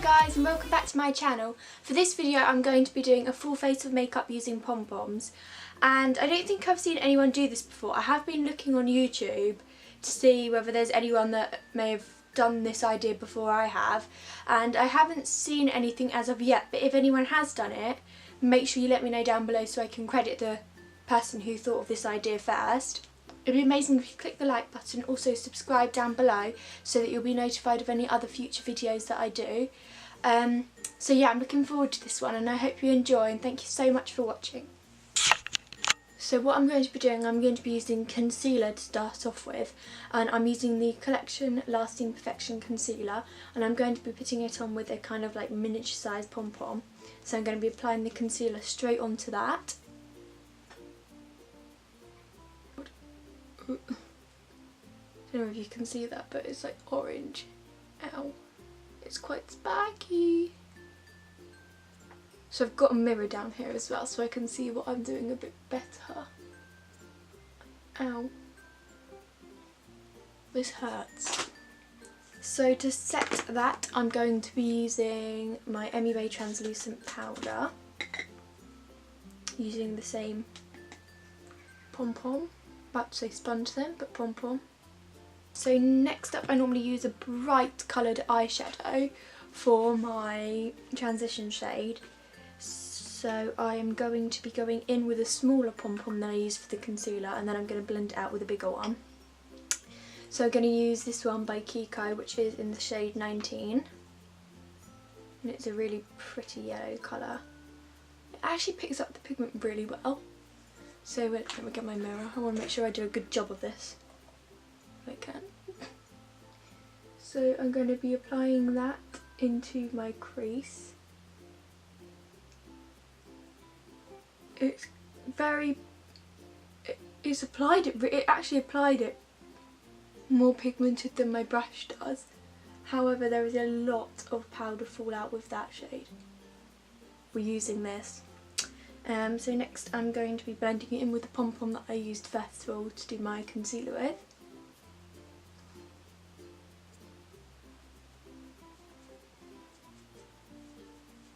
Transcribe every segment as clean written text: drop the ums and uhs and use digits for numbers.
guys and welcome back to my channel. For this video I'm going to be doing a full face of makeup using Pom Poms, and I don't think I've seen anyone do this before. I have been looking on YouTube to see whether there's anyone that may have done this idea before I have, and I haven't seen anything as of yet, but if anyone has done it, make sure you let me know down below so I can credit the person who thought of this idea first. It'd be amazing if you click the like button, also subscribe down below so that you'll be notified of any other future videos that I do. So yeah, I'm looking forward to this one and I hope you enjoy, and thank you so much for watching. So what I'm going to be doing, I'm going to be using concealer to start off with, and I'm using the Collection Lasting Perfection Concealer, and I'm going to be putting it on with a kind of like miniature sized pom pom. So I'm going to be applying the concealer straight onto that. I don't know if you can see that, but it's like orange. Ow. It's quite spiky. So I've got a mirror down here as well so I can see what I'm doing a bit better. Ow. This hurts. So to set that, I'm going to be using my MUA translucent powder. Using the same pom pom. About to say sponge then, but pom pom. So next up, I normally use a bright coloured eyeshadow for my transition shade. So I am going to be going in with a smaller pom pom than I used for the concealer, and then I'm going to blend it out with a bigger one. So I'm going to use this one by Kiko, which is in the shade 19. And it's a really pretty yellow colour. It actually picks up the pigment really well. So let me get my mirror. I want to make sure I do a good job of this. If I can. So I'm going to be applying that into my crease. It actually applied it more pigmented than my brush does. However, there is a lot of powder fallout with that shade. We're using this. So next I'm going to be blending it in with the pom pom that I used first of all to do my concealer with.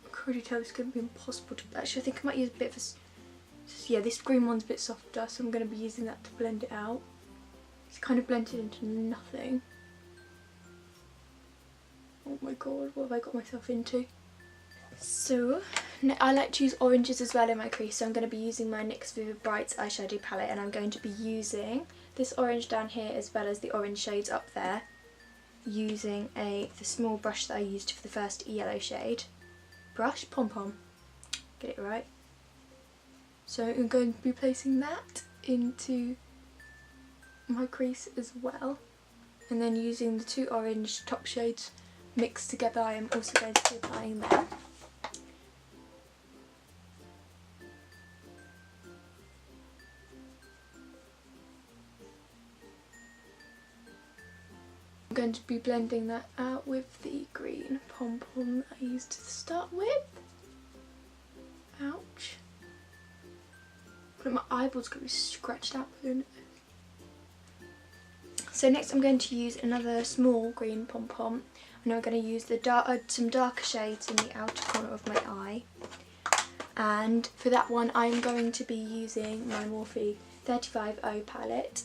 I can already tell it's going to be impossible to, actually I think I might use a bit of a, yeah, this green one's a bit softer, so I'm going to be using that to blend it out. It's kind of blended into nothing. Oh my god, what have I got myself into? So I like to use oranges as well in my crease, so I'm going to be using my NYX Vivid Brights eyeshadow palette, and I'm going to be using this orange down here as well as the orange shades up there, using the small brush that I used for the first yellow shade. Brush? Pom Pom. Get it right. So I'm going to be placing that into my crease as well, and then using the two orange top shades mixed together, I am also going to be applying them. I'm going to be blending that out with the green pom pom that I used to start with. Ouch. But my eyeball's going to be scratched out soon. So next I'm going to use another small green pom pom, and I'm going to use the some darker shades in the outer corner of my eye. And for that one I'm going to be using my Morphe 35O palette,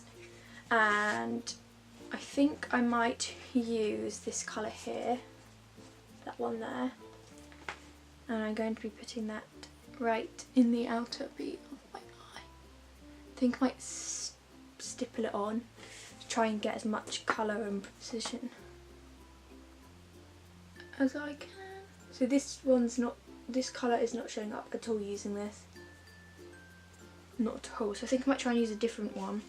and I think I might use this colour here, that one there, and I'm going to be putting that right in the outer bit of my eye. I think I might stipple it on to try and get as much colour and precision as I can. So this colour is not showing up at all using this. Not at all. So I think I might try and use a different one.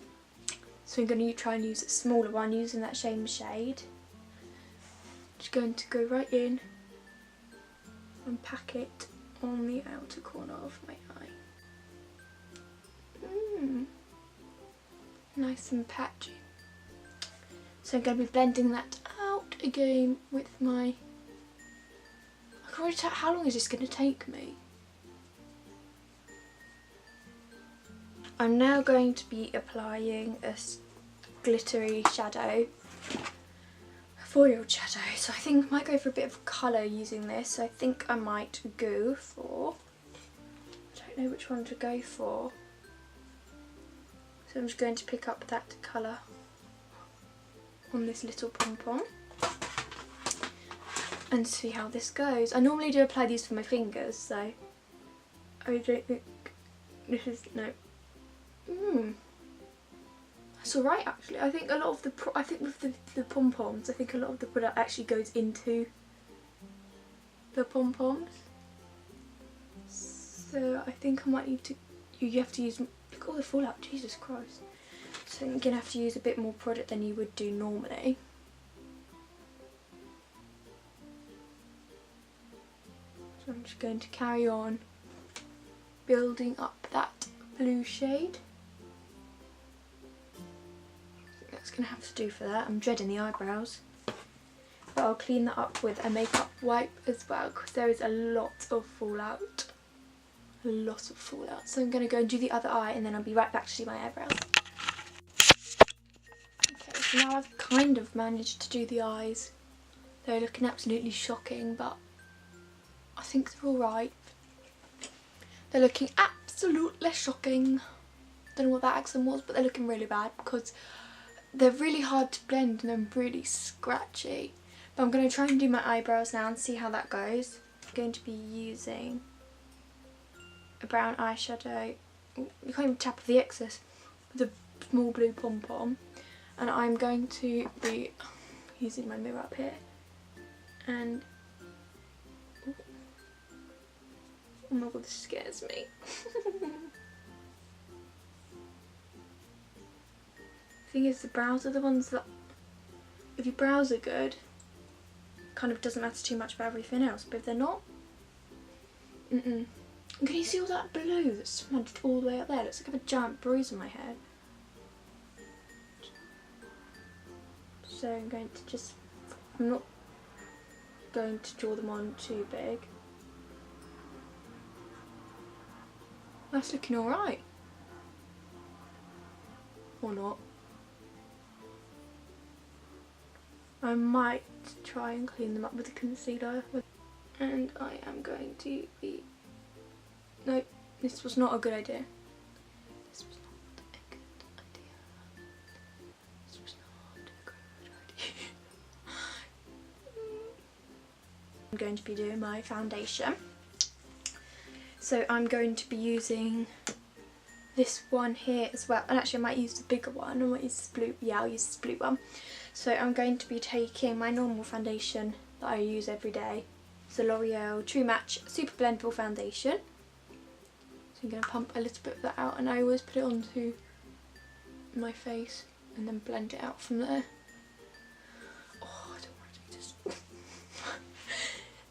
So I'm going to try and use a smaller one using that same shade. Just going to go right in and pack it on the outer corner of my eye. Nice and patchy. So I'm going to be blending that out again with my... I can already tell, how long is this going to take me? I'm now going to be applying a glittery shadow foiled shadow, so I think I might go for a bit of colour using this. So I think I might go for, I don't know which one to go for, so I'm just going to pick up that colour on this little pom-pom and see how this goes. I normally do apply these for my fingers, so I don't think this is, no. That's alright actually. I think a lot of the, with the pom-poms, I think a lot of the product actually goes into the pom-poms. So I think I might need to, you have to use, look at all the fallout, Jesus Christ. So you're going to have to use a bit more product than you would do normally. So I'm just going to carry on building up that blue shade. That's going to have to do for that. I'm dreading the eyebrows. But I'll clean that up with a makeup wipe as well, because there is a lot of fallout. A lot of fallout. So I'm going to go and do the other eye and then I'll be right back to do my eyebrows. Okay, so now I've kind of managed to do the eyes. They're looking absolutely shocking, but I think they're alright. They're looking absolutely shocking. Don't know what that accent was, but they're looking really bad because they're really hard to blend and they're really scratchy. But I'm going to try and do my eyebrows now and see how that goes. I'm going to be using a brown eyeshadow. You can't even tap off the excess with a small blue pom-pom. And I'm going to be using my mirror up here. And oh my god, this scares me. Thing is, the brows are the ones that, if your brows are good, kind of doesn't matter too much about everything else, but if they're not, can you see all that blue that's smudged all the way up there? It looks like I have a giant bruise on my head. So I'm going to just, I'm not going to draw them on too big. That's looking alright. Or not. I might try and clean them up with a concealer. And I am going to be... No, this was not a good idea. This was not a good idea. This was not a good idea. I'm going to be doing my foundation. So I'm going to be using this one here as well. And actually I might use the bigger one. I might use this blue. Yeah, I'll use this blue one. So I'm going to be taking my normal foundation that I use every day. It's the L'Oreal True Match Super Blendable Foundation. So I'm going to pump a little bit of that out, and I always put it onto my face and then blend it out from there. Oh, I don't want to do this.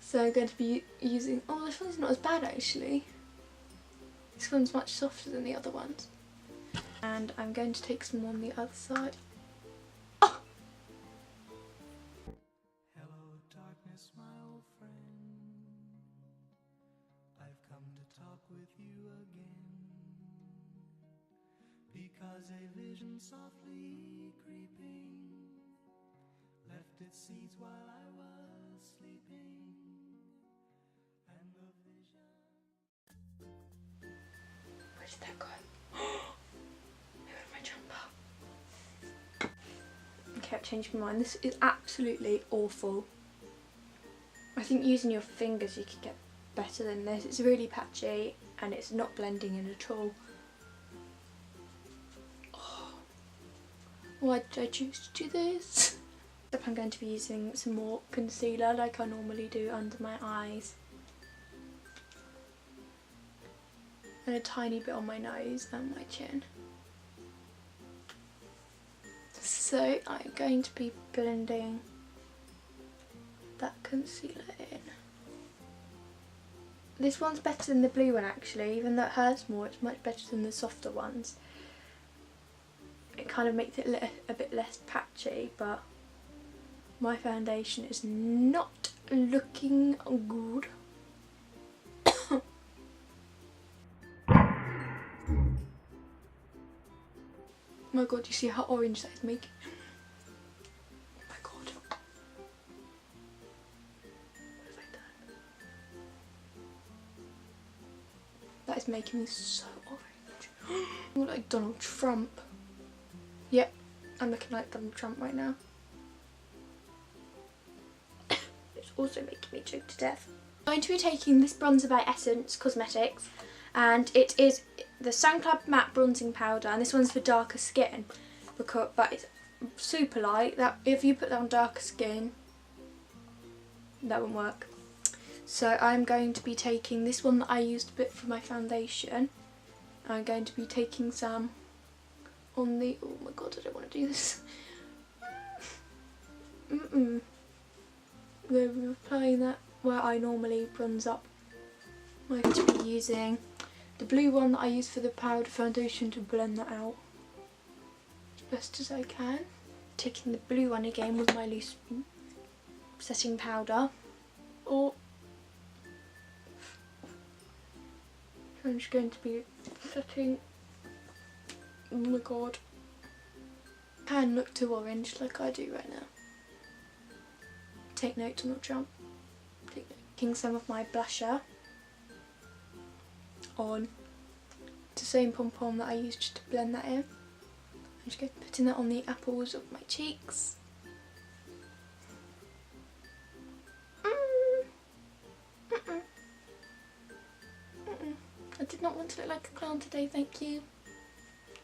So I'm going to be using, oh, this one's not as bad actually. This one's much softer than the other ones. And I'm going to take some on the other side. Because a vision softly creeping left its seeds while I was sleeping, and the vision... Where did that go? Where went my jumper? Okay, I've changed my mind. This is absolutely awful. I think using your fingers you could get better than this. It's really patchy and it's not blending in at all. Why did I choose to do this? I'm going to be using some more concealer like I normally do under my eyes. And a tiny bit on my nose and my chin. So I'm going to be blending that concealer in. This one's better than the blue one actually, even though it hurts more, it's much better than the softer ones. It kind of makes it a bit less patchy, but my foundation is not looking good. Oh my god, you see how orange that is making? Oh my god. That is making me so orange. I look like Donald Trump. Yep, I'm looking like Donald Trump right now. It's also making me choke to death. I'm going to be taking this bronzer by Essence Cosmetics, and it is the Sun Club Matte Bronzing Powder, and this one's for darker skin, but it's super light. That if you put that on darker skin, that won't work. So I'm going to be taking this one that I used a bit for my foundation. I'm going to be taking some on the, oh my god, I don't want to do this. I'm going to be applying that where I normally bronze up. I'm going to be using the blue one that I use for the powder foundation to blend that out as best as I can. Taking the blue one again with my loose setting powder. Or I'm just going to be setting, oh my god, can look too orange like I do right now. Take note, Donald Trump. Taking some of my blusher on the same Pom Pom that I used just to blend that in. I'm just going to be putting that on the apples of my cheeks. I did not want to look like a clown today, thank you.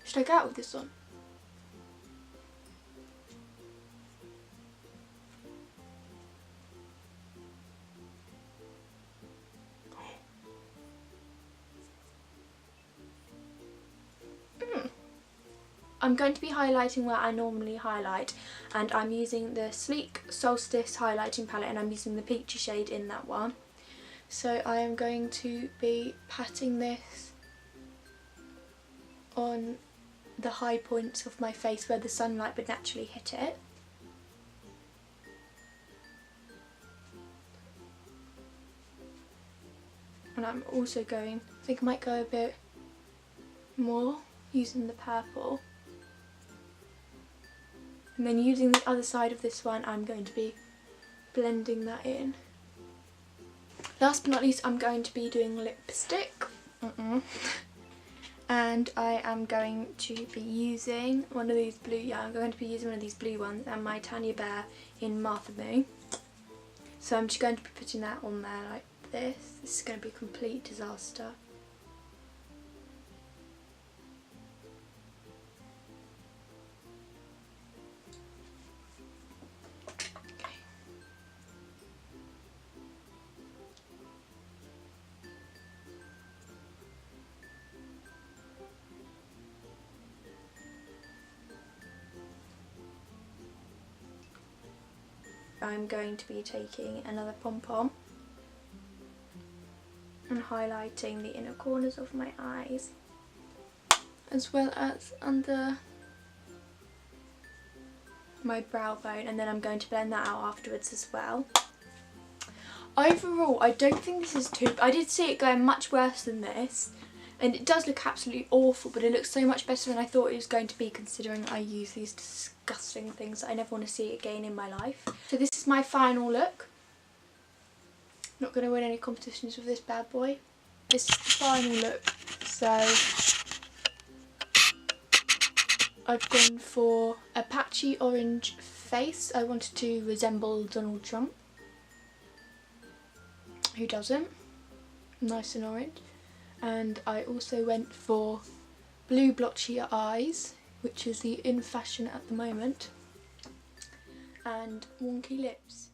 Should I go out with this on? I'm going to be highlighting where I normally highlight, and I'm using the Sleek Solstice highlighting palette, and I'm using the peachy shade in that one. So I am going to be patting this on the high points of my face where the sunlight would naturally hit it. And I'm also going, I think I might go a bit more using the purple. And then using the other side of this one, I'm going to be blending that in. Last but not least, I'm going to be doing lipstick. And I am going to be using one of these blue, I'm going to be using one of these blue ones, and my Tanya Burr in Martha Moo. So I'm just going to be putting that on there like this. This is going to be a complete disaster. I'm going to be taking another Pom Pom and highlighting the inner corners of my eyes, as well as under my brow bone, and then I'm going to blend that out afterwards as well. Overall, I don't think this is too, I did see it going much worse than this, and it does look absolutely awful, but it looks so much better than I thought it was going to be, considering I use these disgusting things that I never want to see again in my life. So this is my final look. Not going to win any competitions with this bad boy. This is the final look. So I've gone for a patchy orange face. I wanted to resemble Donald Trump. Who doesn't? Nice and orange. And I also went for blue blotchy eyes, which is the in fashion at the moment, and wonky lips.